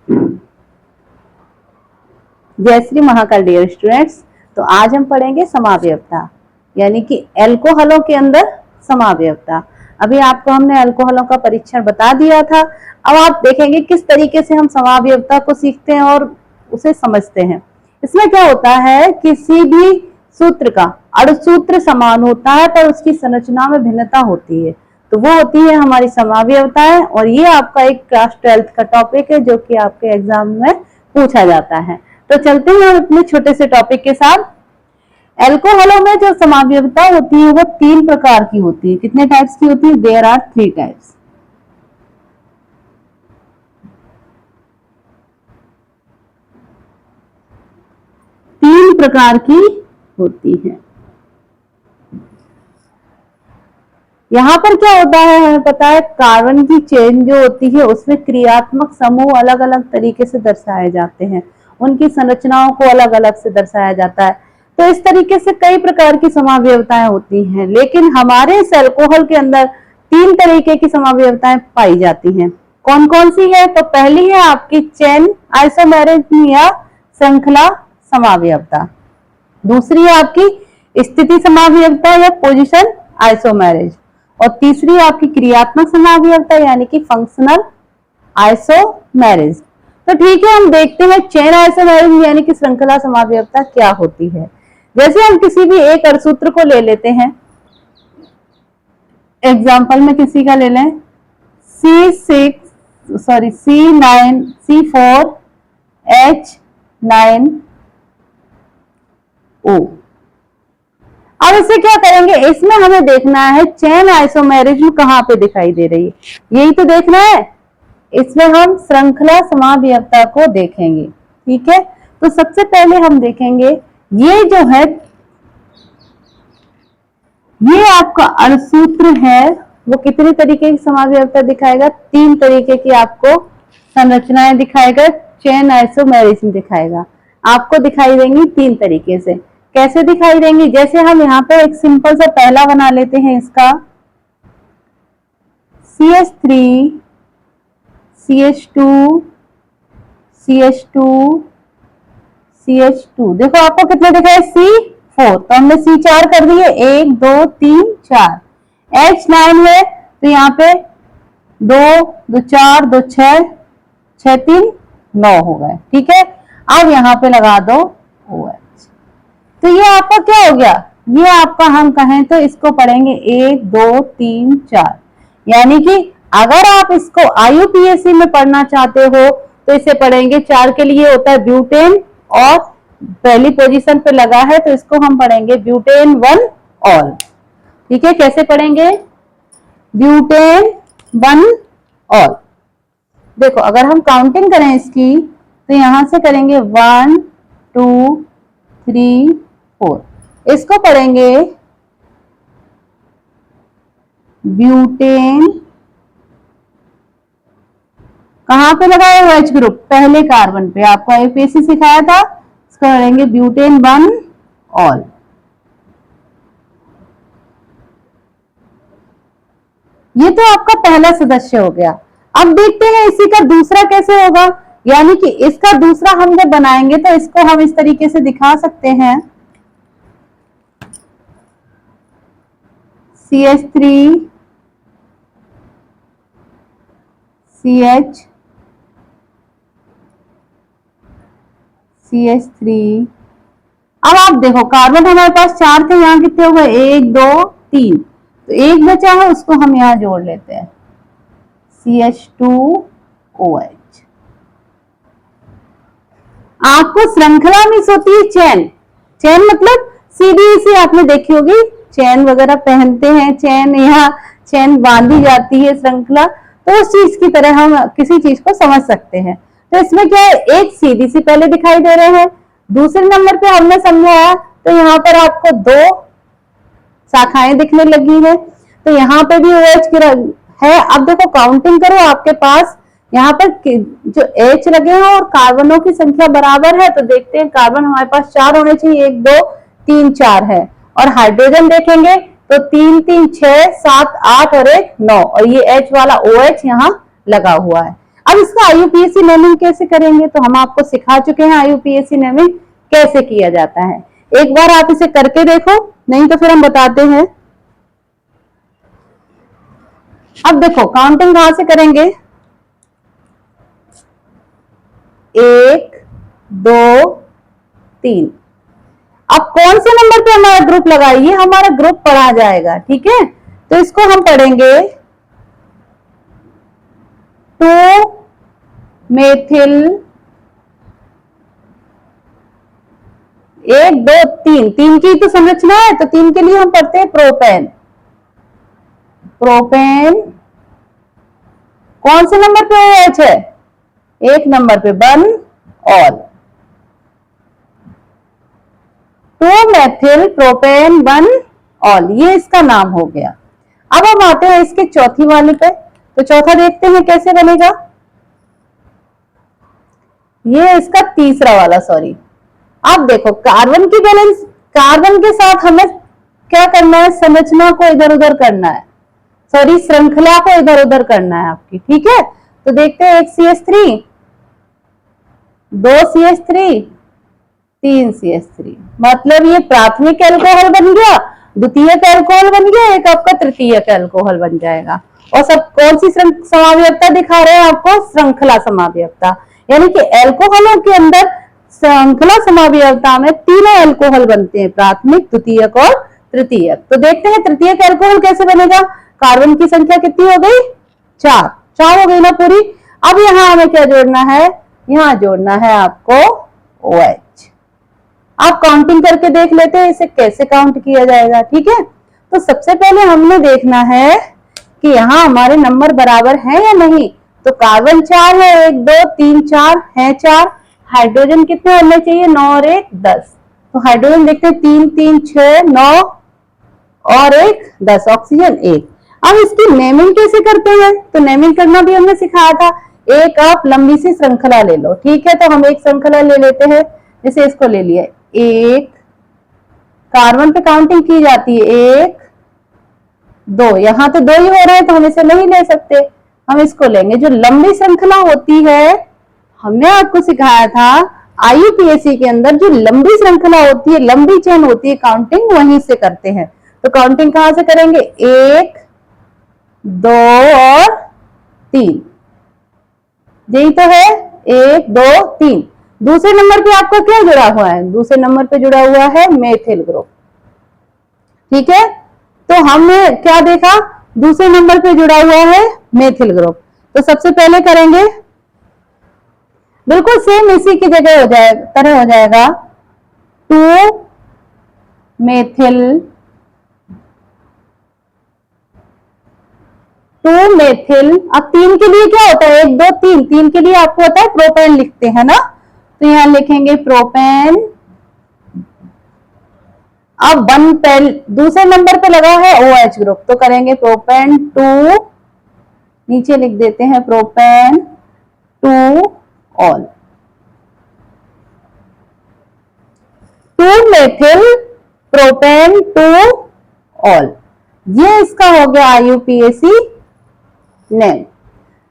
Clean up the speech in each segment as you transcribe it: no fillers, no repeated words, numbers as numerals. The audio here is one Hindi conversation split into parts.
जय श्री महाकाल डियर स्टूडेंट्स। तो आज हम पढ़ेंगे समावयवता, यानी कि एल्कोहलों के अंदर समावयवता। अभी आपको हमने एल्कोहलों का परीक्षण बता दिया था। अब आप देखेंगे किस तरीके से हम समावयवता को सीखते हैं और उसे समझते हैं। इसमें क्या होता है, किसी भी सूत्र का अणुसूत्र समान होता है पर उसकी संरचना में भिन्नता होती है, तो वो होती है हमारी समावयवताएं। और ये आपका एक क्लास 12th का टॉपिक है जो कि आपके एग्जाम में पूछा जाता है। तो चलते हैं हम अपने छोटे से टॉपिक के साथ। एल्कोहलों में जो समावयवता होती है वो 3 प्रकार की होती है। कितने टाइप्स की होती है? There are 3 types. तीन प्रकार की होती है। यहाँ पर क्या होता है, हमें पता है कार्बन की चेन जो होती है उसमें क्रियात्मक समूह अलग अलग तरीके से दर्शाए जाते हैं, उनकी संरचनाओं को अलग अलग से दर्शाया जाता है। तो इस तरीके से कई प्रकार की समावयवताएं होती हैं, लेकिन हमारे इस एल्कोहल के अंदर 3 तरीके की समावयवताएं पाई जाती हैं। कौन कौन सी है? तो पहली है आपकी चेन आइसोमेरिज्म या श्रृंखला समावयवता। दूसरी है आपकी स्थिति समावयवता या पोजीशन आइसोमेरिज्म। और तीसरी है आपकी क्रियात्मक समावयवता यानी कि फंक्शनल आइसोमेरिज्म। तो ठीक है, हम देखते हैं चेन आइसोमेरिज्म यानी कि श्रृंखला समावयवता क्या होती है। जैसे हम किसी भी एक अणुसूत्र को ले लेते हैं, एग्जाम्पल में किसी का ले लें C4H9O। अब इसे क्या करेंगे, इसमें हमें देखना है चेन आइसोमेरिज्म कहाँ पे दिखाई दे रही है, यही तो देखना है। इसमें हम श्रृंखला समावयवता को देखेंगे। ठीक है, तो सबसे पहले हम देखेंगे ये जो है, ये आपका अणुसूत्र है वो कितने तरीके की समावयवता दिखाएगा? 3 तरीके की आपको संरचनाएं दिखाएगा, चेन आइसोमेरिज्म दिखाएगा। आपको दिखाई देंगी 3 तरीके से। कैसे दिखाई देंगी? जैसे हम यहाँ पे एक सिंपल सा पहला बना लेते हैं इसका CH3 CH2 CH2 CH2। देखो आपको कितने दिखाए? C4, तो हमने C4 कर दिए, 1 2 3 4। H9 है तो यहाँ पे 2 2 4 2 6 6 3 9 हो गए। ठीक है, अब यहाँ पे लगा दो OH। तो ये आपका क्या हो गया? ये आपका हम कहें तो इसको पढ़ेंगे 1 2 3 4। यानी कि अगर आप इसको IUPAC में पढ़ना चाहते हो तो इसे पढ़ेंगे 4 के लिए होता है ब्यूटेन और पहली पोजीशन पे लगा है तो इसको हम पढ़ेंगे ब्यूटेन 1 ऑल। ठीक है, कैसे पढ़ेंगे? Butane 1 all. देखो अगर हम काउंटिंग करें इसकी तो यहां से करेंगे 1 2 3 4। इसको पढ़ेंगे ब्यूटेन, कहां पे लगा है? OH ग्रुप, पहले कार्बन पे। आपको IUPAC सिखाया था, इसको पढ़ेंगे ब्यूटेन 1 ऑल। ये तो आपका पहला सदस्य हो गया। अब देखते हैं इसी का दूसरा कैसे होगा। यानी कि इसका दूसरा हम जब बनाएंगे तो इसको हम इस तरीके से दिखा सकते हैं CH3 CH CH3। अब आप देखो कार्बन हमारे पास 4 थे, यहाँ कितने हो गए? 1 2 3, तो एक बचा है उसको हम यहाँ जोड़ लेते हैं CH2OH। आपको श्रृंखला मिस होती है चेन। चेन मतलब सीधी सी आपने देखी होगी, चेन वगैरह पहनते हैं, चेन यहाँ चेन बांधी जाती है श्रृंखला, तो उस चीज की तरह हम किसी चीज को समझ सकते हैं। तो इसमें क्या है, एक सीधी सी पहले दिखाई दे रहे हैं, दूसरे नंबर पे हमने समझाया तो यहाँ पर आपको 2 शाखाएं दिखने लगी है, तो यहाँ पे भी OH है। अब देखो काउंटिंग करो, आपके पास यहाँ पर जो H लगे हैं और कार्बनों की संख्या बराबर है, तो देखते हैं कार्बन हमारे पास 4 होने चाहिए, 1 2 3 4 है। और हाइड्रोजन देखेंगे तो 3 3 6 7 8 और 1 9, और ये H वाला OH यहाँ लगा हुआ है। अब इसका IUPAC नेमिंग कैसे करेंगे, तो हम आपको सिखा चुके हैं IUPAC नेमिंग कैसे किया जाता है। एक बार आप इसे करके देखो, नहीं तो फिर हम बताते हैं। अब देखो काउंटिंग कहां से करेंगे, 1 2 3। अब कौन से नंबर पे हमारा ग्रुप लगाइए, हमारा ग्रुप पढ़ा जाएगा, ठीक है। तो इसको हम पढ़ेंगे 2 मेथिल 1 2 3, 3 की तो संरचना है, तो 3 के लिए हम पढ़ते हैं प्रोपेन। प्रोपेन कौन से नंबर पे OH है, 1 नंबर पे, 1 ऑल। 2 मेथिल प्रोपेन 1 ऑल, ये इसका नाम हो गया। अब हम आते हैं इसके चौथी वाले पे, तो चौथा देखते हैं कैसे बनेगा। ये इसका तीसरा वाला, सॉरी। अब देखो कार्बन की बैलेंस, कार्बन के साथ हमें क्या करना है, संरचना को इधर उधर करना है, सॉरी श्रृंखला को इधर उधर करना है आपकी, ठीक है। तो देखते हैं 1 CH3, 2 CH3, 3 CH3, मतलब ये प्राथमिक एल्कोहल बन गया, द्वितीयक एल्कोहल बन गया, एक आपका तृतीयक एल्कोहल बन जाएगा। और सब कौन सी समावयवता दिखा रहे हैं आपको, श्रृंखला समावयवता, यानी कि एल्कोहलों के अंदर श्रृंखला समावयवता में तीनों एल्कोहल बनते हैं, प्राथमिक, द्वितीयक और तृतीयक। तो देखते हैं तृतीयक एल्कोहल कैसे बनेगा। कार्बन की संख्या कितनी हो गई, 4 हो गई ना पूरी। अब यहाँ हमें क्या जोड़ना है, यहाँ जोड़ना है आपको OH। आप काउंटिंग करके देख लेते हैं इसे कैसे काउंट किया जाएगा, ठीक है। तो सबसे पहले हमने देखना है कि यहाँ हमारे नंबर बराबर हैं या नहीं। तो कार्बन 4 है, 1 2 3 4 है 4। हाइड्रोजन कितने होने चाहिए, 9 और 1 10। तो हाइड्रोजन देखते हैं 3 3 6 9 और 1 10, ऑक्सीजन 1। अब इसकी नेमिंग कैसे करते हैं, तो नेमिंग करना भी हमने सिखाया था। एक आप लंबी सी श्रृंखला ले लो, ठीक है। तो हम एक श्रृंखला ले लेते हैं, जैसे इसको ले लिया, 1 कार्बन पे काउंटिंग की जाती है, 1 2, यहां तो 2 ही हो रहे हैं तो हम इसे नहीं ले सकते, हम इसको लेंगे। जो लंबी श्रृंखला होती है, हमने आपको सिखाया था IUPAC के अंदर जो लंबी श्रृंखला होती है, लंबी चेन होती है, काउंटिंग वहीं से करते हैं। तो काउंटिंग कहां से करेंगे, 1 2 और 3, यही तो है, 1 2 3। दूसरे नंबर पे आपका क्या जुड़ा हुआ है, दूसरे नंबर पे जुड़ा हुआ है मेथिल ग्रुप, ठीक है। तो हमने क्या देखा, दूसरे नंबर पे जुड़ा हुआ है मेथिल ग्रुप। तो सबसे पहले करेंगे, बिल्कुल सेम इसी की जगह हो जाएगा, तरह हो जाएगा 2 मेथिल 2 मेथिल। अब 3 के लिए क्या होता है, 1 2 3, 3 के लिए आपको होता है प्रोपेन लिखते हैं ना, तो यहां लिखेंगे प्रोपेन। अब 1 पहले दूसरे नंबर पे लगा है OH ग्रुप, तो करेंगे प्रोपेन 2, नीचे लिख देते हैं propane 2 all. 2 methyl propane 2 all, ये इसका हो गया IUPAC नेम।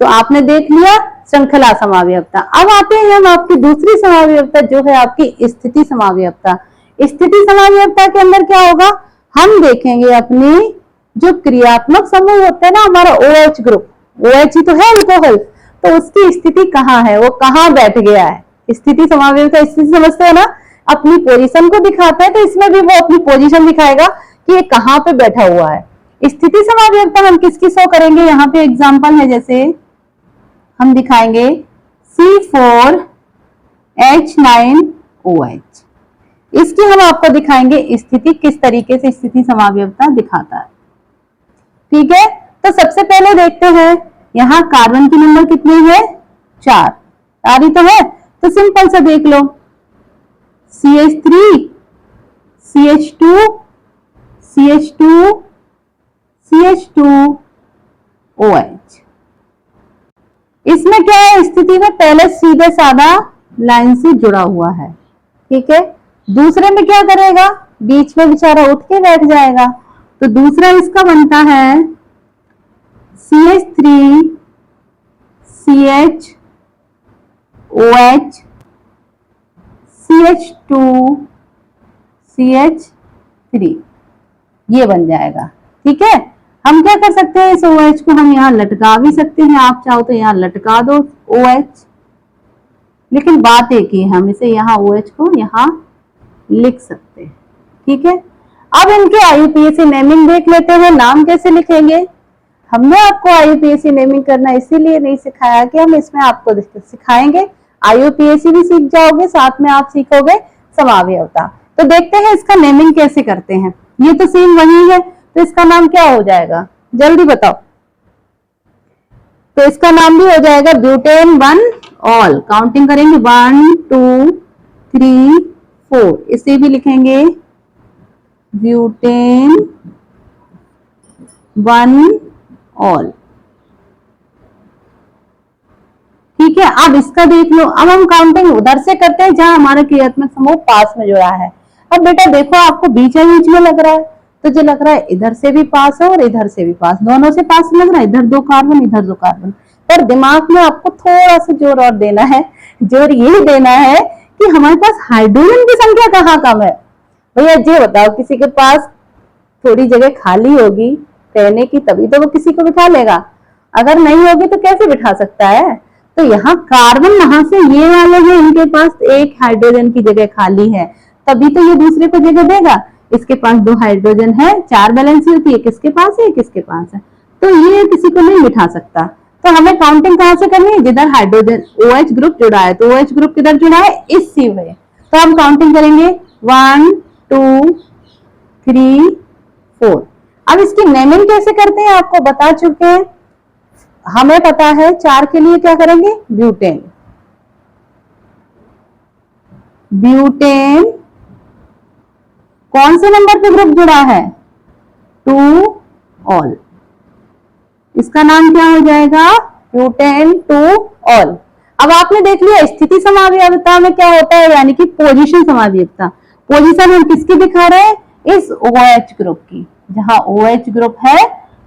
तो आपने देख लिया श्रृंखला समावयवता। अब आते हैं हम आपकी दूसरी समावयवता, जो है आपकी स्थिति समावयवता। स्थिति समावयवता के अंदर क्या होगा, हम देखेंगे अपनी जो क्रियात्मक समूह होते हैं ना, हमारा OH ग्रुप, OH ही तो है अल्कोहल, तो उसकी स्थिति कहाँ है, वो कहाँ बैठ गया है। स्थिति समावयवता स्थिति समझते हो ना, अपनी पोजीशन को दिखाता है, तो इसमें भी वो अपनी पोजीशन दिखाएगा कि ये कहाँ पे बैठा हुआ है। स्थिति समावयवता हम किसकी शो करेंगे, यहाँ पे एग्जांपल है, जैसे हम दिखाएंगे C4H9OH, इसकी हम आपको दिखाएंगे स्थिति, किस तरीके से स्थिति समावयवता दिखाता है, ठीक है। तो सबसे पहले देखते हैं यहाँ कार्बन की नंबर कितनी है, 4 ही तो है। तो सिंपल सा देख लो, CH3 CH2 CH2 CH2OH। इसमें क्या है, स्थिति में पहले सीधे साधा लाइन से जुड़ा हुआ है, ठीक है। दूसरे में क्या करेगा, बीच में बेचारा उठ के बैठ जाएगा। तो दूसरा इसका बनता है CH3 CH OH CH2 CH3 ये बन जाएगा। ठीक है, हम क्या कर सकते हैं, इस OH को हम यहाँ लटका भी सकते हैं, आप चाहो तो यहाँ लटका दो OH, लेकिन बात एक ही, हम इसे यहाँ OH को यहाँ लिख सकते हैं। ठीक है, अब इनके IUPAC नेमिंग देख लेते हैं, नाम कैसे लिखेंगे। हमने आपको IUPAC नेमिंग करना इसीलिए नहीं सिखाया कि हम इसमें आपको सिखाएंगे, IUPAC भी सीख जाओगे, साथ में आप सीखोगे समावयवता। तो देखते हैं इसका नेमिंग कैसे करते हैं। ये तो सेम वही है, तो इसका नाम क्या हो जाएगा, जल्दी बताओ। तो इसका नाम भी हो जाएगा ब्यूटेन 1 ऑल। काउंटिंग करेंगे 1 2 3 4, इसे भी लिखेंगे ब्यूटेन 1 ऑल। ठीक है, अब इसका देख लो। अब हम काउंटिंग उधर से करते हैं जहां हमारा क्रियात्मक समूह पास में जुड़ा है। अब बेटा देखो, आपको बीच में लग रहा है, तो जो लग रहा है इधर से भी पास है और इधर से भी पास, दोनों से पास लग रहा है, इधर 2 कार्बन इधर 2 कार्बन। पर दिमाग में आपको थोड़ा सा जोर और देना है, जोर ये देना है कि हमारे पास हाइड्रोजन की संख्या कहाँ कम है। भैया ये बताओ, किसी के पास थोड़ी जगह खाली होगी रहने की, तभी तो वो किसी को बिठा लेगा, अगर नहीं होगी तो कैसे बिठा सकता है। तो यहाँ कार्बन वहां से ये वाले हैं, इनके पास एक हाइड्रोजन की जगह खाली है, तभी तो ये दूसरे को जगह देगा। इसके पास 2 हाइड्रोजन है, 4 बैलेंस होती है, किसके पास है किसके पास है, तो ये किसी को नहीं बिठा सकता। तो हमें काउंटिंग कहां से करनी है, जिधर हाइड्रोजन OH ग्रुप जुड़ा है। तो OH ग्रुप किधर जुड़ा है, इस सी में। तो हम काउंटिंग करेंगे 1 2 3 4। अब इसकी नेमिंग कैसे करते हैं आपको बता चुके हैं, हमें पता है 4 के लिए क्या करेंगे, ब्यूटेन। ब्यूटेन कौन से नंबर पे ग्रुप जुड़ा है, 2 ऑल। इसका नाम क्या हो जाएगा, ब्यूटेन 2 ऑल। अब आपने देख लिया स्थिति समावयवता में क्या होता है, यानी कि पोजीशन समावयवता। पोजीशन हम किसकी दिखा रहे हैं, इस OH ग्रुप की, जहां OH ग्रुप है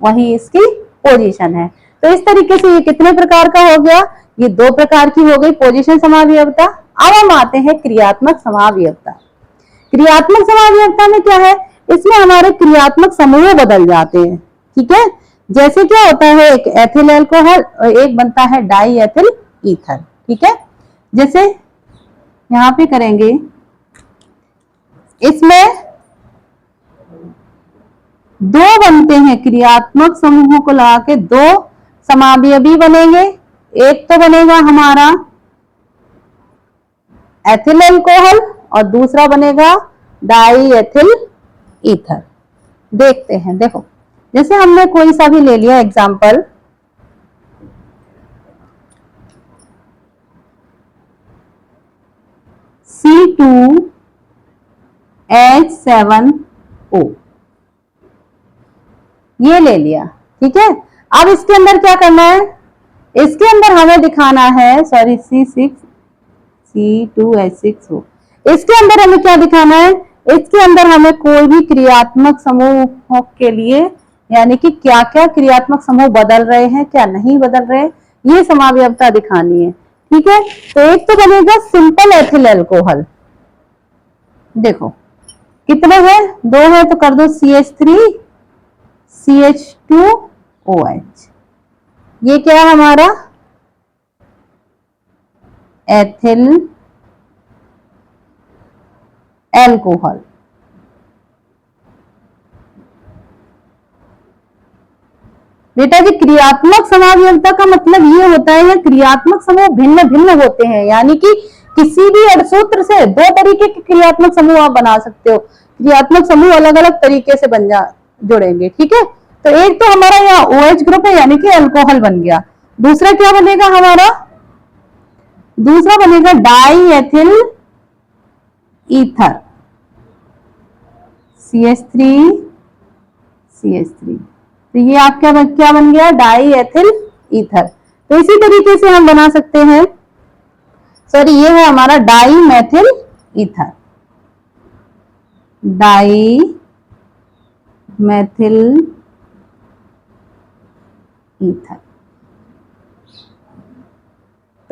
वही इसकी पोजीशन है। तो इस तरीके से ये कितने प्रकार का हो गया, ये 2 प्रकार की हो गई पोजीशन समावयवता। अब हम आते हैं क्रियात्मक समावयवता। क्रियात्मक समावयवता में क्या है, इसमें हमारे क्रियात्मक समूह बदल जाते हैं। ठीक है, जैसे क्या होता है, एक एथिल अल्कोहल और एक बनता है डाई एथिल ईथर। ठीक है, जैसे यहां पे करेंगे, इसमें 2 बनते हैं, क्रियात्मक समूहों को लगा के 2 समावयवी बनेंगे। एक तो बनेगा हमारा एथिल अल्कोहल और दूसरा बनेगा डाई एथिल ईथर। देखते हैं, देखो जैसे हमने कोई सा भी ले लिया एग्जाम्पल, C2H7O, ये ले लिया। ठीक है, अब इसके अंदर क्या करना है, इसके अंदर हमें दिखाना है, सॉरी C2H6O, इसके अंदर हमें क्या दिखाना है, इसके अंदर हमें कोई भी क्रियात्मक समूह के लिए, यानी कि क्या क्या क्रियात्मक समूह बदल रहे हैं क्या नहीं बदल रहे, ये समावयवता दिखानी है। ठीक है, तो एक तो बनेगा सिंपल एथिल अल्कोहल, देखो कितने हैं, 2 है, तो कर दो CH3 CH2OH। ये क्या है हमारा एथिल अल्कोहल। बेटा जी क्रियात्मक समावयवता का मतलब ये होता है, या क्रियात्मक समूह भिन्न भिन्न होते हैं, यानी कि किसी भी अणुसूत्र से 2 तरीके के क्रियात्मक समूह आप बना सकते हो। क्रियात्मक समूह अलग अलग तरीके से जुड़ेंगे। ठीक है, तो एक तो हमारा यहाँ OH ग्रुप है, यानी कि अल्कोहल बन गया। दूसरा क्या बनेगा हमारा, दूसरा बनेगा डाई एथिल ईथर, CH3 तो ये आपका क्या बन गया, डाई एथिल ईथर। तो इसी तरीके से हम बना सकते हैं, सॉरी ये है हमारा dimethyl ether, dimethyl ether.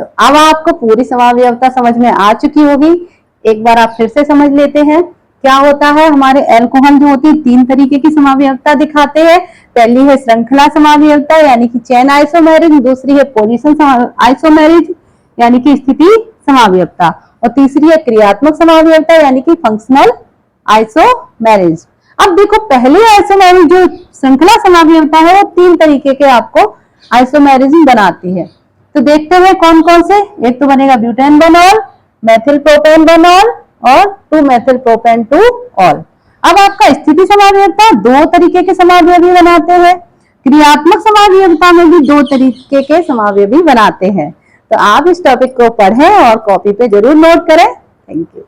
तो अब आपको पूरी समावयवता समझ में आ चुकी होगी। एक बार आप फिर से समझ लेते हैं क्या होता है। हमारे अल्कोहल जो होती है 3 तरीके की समावयवता दिखाते हैं। पहली है श्रृंखला समावयवता यानी कि चेन आइसोमेरिज, दूसरी है पोजीशन आइसोमेरिज यानी कि स्थिति समावयवता, और तीसरी है क्रियात्मक समावयवता यानी कि फंक्शनल आइसोमेरिज। अब देखो पहली आइसोमेरिज जो श्रृंखला समावयवता है वो 3 तरीके के आपको आइसोमेरिज्म बनाती है। तो देखते हैं कौन कौन से। एक तो बनेगा ब्यूटेन बनॉल, मेथिल प्रोपेन बनॉल और 2 मेथिल प्रोपेन 2 ऑल। अब आपका स्थिति समावयवता 2 तरीके के समावयवी बनाते हैं। क्रियात्मक समावयवता में भी 2 तरीके के समावयवी बनाते हैं। तो आप इस टॉपिक को पढ़ें और कॉपी पे जरूर नोट करें। Thank you.